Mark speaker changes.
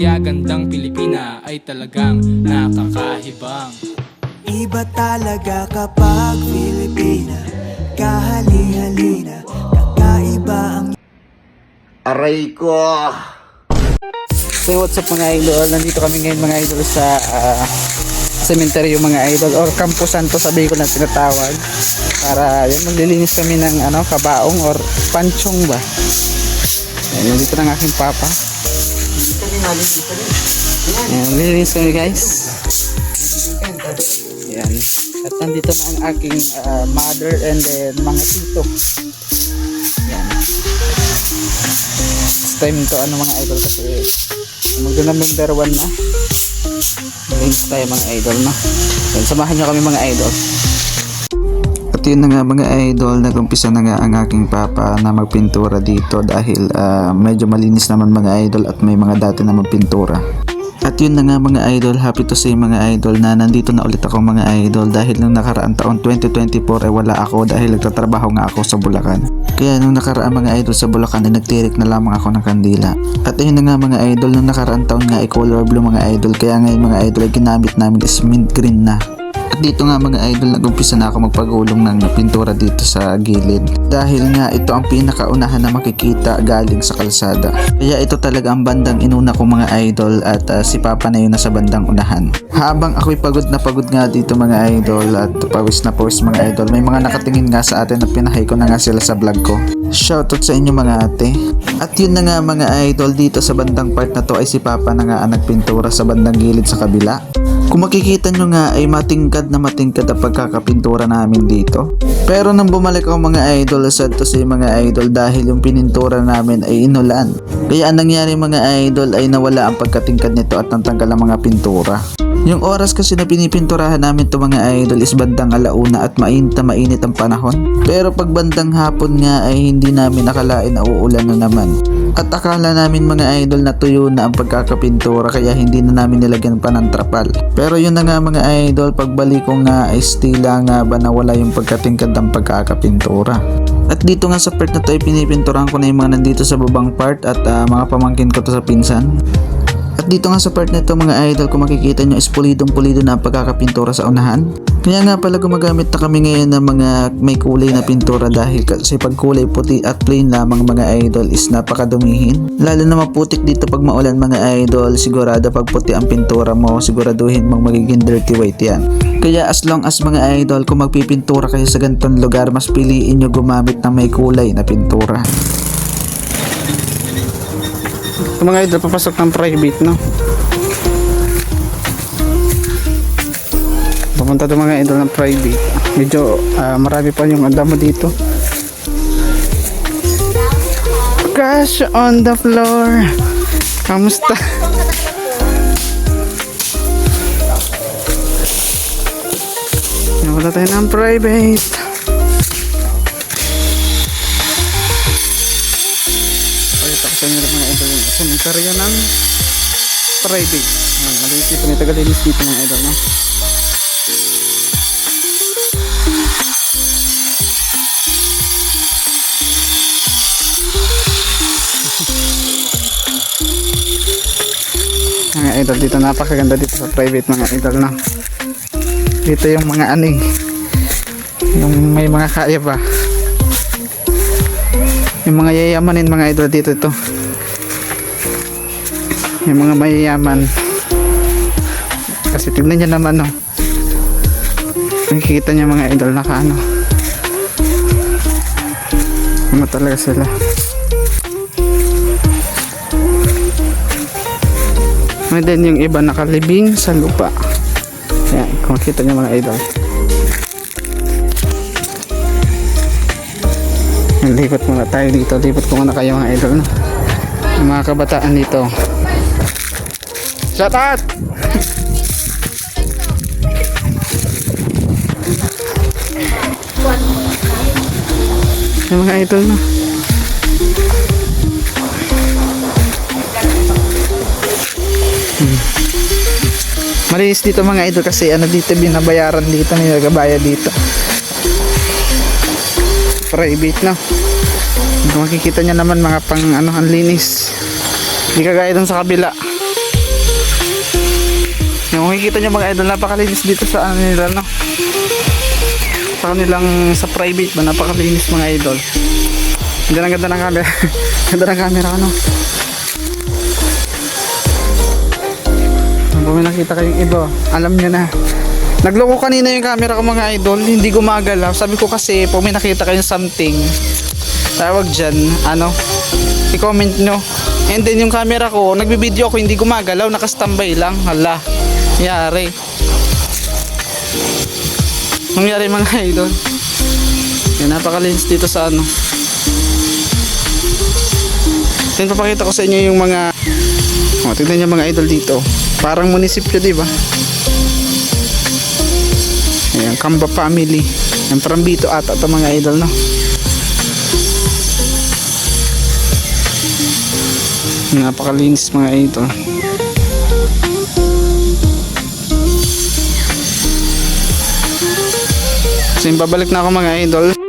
Speaker 1: Kaya gandang Pilipina ay talagang nakakahibang.
Speaker 2: Iba talaga kapag Pilipina, kahali-halina, kakaiba ang...
Speaker 3: Aray ko!
Speaker 4: So what's up mga idol, nandito kami ngayon mga idol sa cemetery mga idol, or Campo Santo sabi ko na tinatawag, para yun maglilinis kami ng kabaong or panchong ba. Ayan, nandito ng aking papa. Ayan, maglilinis kami guys. Ayan. At nandito na ang aking mother and then mga tito. Ayan. It's time to mga idol kasi magdunamber 1 na. Maglinis tayo mga idol no. Ayan, samahan nyo kami mga idol. At yun na nga mga idol, nag-umpisa na nga ang aking papa na magpintura dito dahil medyo malinis naman mga idol at may mga dati na magpintura. At yun na nga mga idol, happy to say mga idol na nandito na ulit ako mga idol dahil nung nakaraang taon 2024 ay wala ako dahil nagtatrabaho nga ako sa Bulacan. Kaya nung nakaraang mga idol sa Bulacan ay nagtirik na lamang ako ng kandila. At ayun na nga mga idol, nung nakaraang taon nga ay color blue mga idol, kaya ngayon mga idol ay ginamit namin is mint green na. At dito nga mga idol, nag-umpisa na ako magpagulong ng pintura dito sa gilid dahil nga ito ang pinakaunahan na makikita galing sa kalsada. Kaya ito talaga ang bandang inuna ko mga idol at si papa na yun nasa bandang unahan. Habang ako'y pagod nga dito mga idol at pawis na pawis mga idol, may mga nakatingin nga sa atin at pinahay ko na nga sila sa vlog ko. Shoutout sa inyo mga ate. At yun na nga mga idol, dito sa bandang part na to ay si papa na nga ang nagpintura sa bandang gilid sa kabila. Kung makikita nyo nga ay matingkad ang pagkakapintura namin dito. Pero nang bumalik ako mga idol, sad to say mga idol, dahil yung pinintura namin ay inulan. Kaya ang nangyari mga idol ay nawala ang pagkatingkad nito at natanggal ang mga pintura. Yung oras kasi na pinipinturahan namin to mga idol is bandang alauna at mainit na mainit ang panahon. Pero pag bandang hapon nga ay hindi namin nakalain na uulan na naman. At akala namin mga idol na tuyo na ang pagkakapintura kaya hindi na namin nilagyan pa ng trapal. Pero yun na nga mga idol, pagbalik ko nga ay stila nga ba nawala yung pagkatingkad ng pagkakapintura. At dito nga sa part na to ay pinipinturahan ko na yung mga nandito sa babang part at mga pamangkin ko to sa pinsan. At dito nga sa part na ito mga idol, kung makikita nyo is pulidong pulido na ang pagkakapintura sa unahan. Kaya nga pala gumagamit na kami ngayon ng mga may kulay na pintura dahil kasi pag kulay puti at plain lamang mga idol is napakadumihin. Lalo na maputik dito pag maulan mga idol, sigurado pag puti ang pintura mo, siguraduhin mong magiging dirty white yan. Kaya as long as mga idol, kung magpipintura kayo sa ganitong lugar, mas piliin nyo gumamit ng may kulay na pintura. Ito mga idol, papasok ng private no. Pupunta ito mga idol ng private. Medyo marami pa yung andamo dito. Crash on the floor. Kamusta? Nawala tayo ng private. Pakita ko sa inyo mga idol yung cemetery ng private. Malinis dito, may tagalinis dito mga idol no. Mga idol dito, napakaganda dito sa private mga idol no. Dito yung mga yung may mga kaya ba, yung mga yayamanin mga idol dito, ito yung mga mayayaman kasi tignan nyo naman no, nakikita nyo mga idol naka talaga sila. And then yung iba nakalibing sa lupa. Yan, kung makita nyo mga idol. Lipat muna tayo dito. Lipat ko muna kayo mga idol. Yung mga kabataan dito. Shout out! Yung mga idol no. Malinis dito mga idol kasi dito binabayaran dito, may nagbabayad dito. Private no. Kung makikita nyo naman mga pang ang linis. Hindi kagaya dun sa kabila. Yung makikita nyo mga idol, napakalinis dito sa ano nila, no? Sa kanilang, sa private ba, napakalinis mga idol. Ang ganda ng camera. Ganda ng camera, ano? Kung may nakita kayong iba, alam nyo na. Nagloko kanina yung camera ko mga idol, hindi gumagalaw. Sabi ko kasi, pag may nakita kayong something, tawag dyan, ano, i-comment nyo. And then yung camera ko, nagbibideo ako, hindi gumagalaw, nakastambay lang. Hala, yari. Nangyari mga idol. Yan, napakalinis dito sa ano. Then papakita ko sa inyo yung mga, oh, tignan nyo mga idol dito. Parang munisipyo, diba? Ayan, Kamba family. Yan, parang Bito ata ito mga idol, no? Napakalinis mga idol. So, babalik na ako mga idol.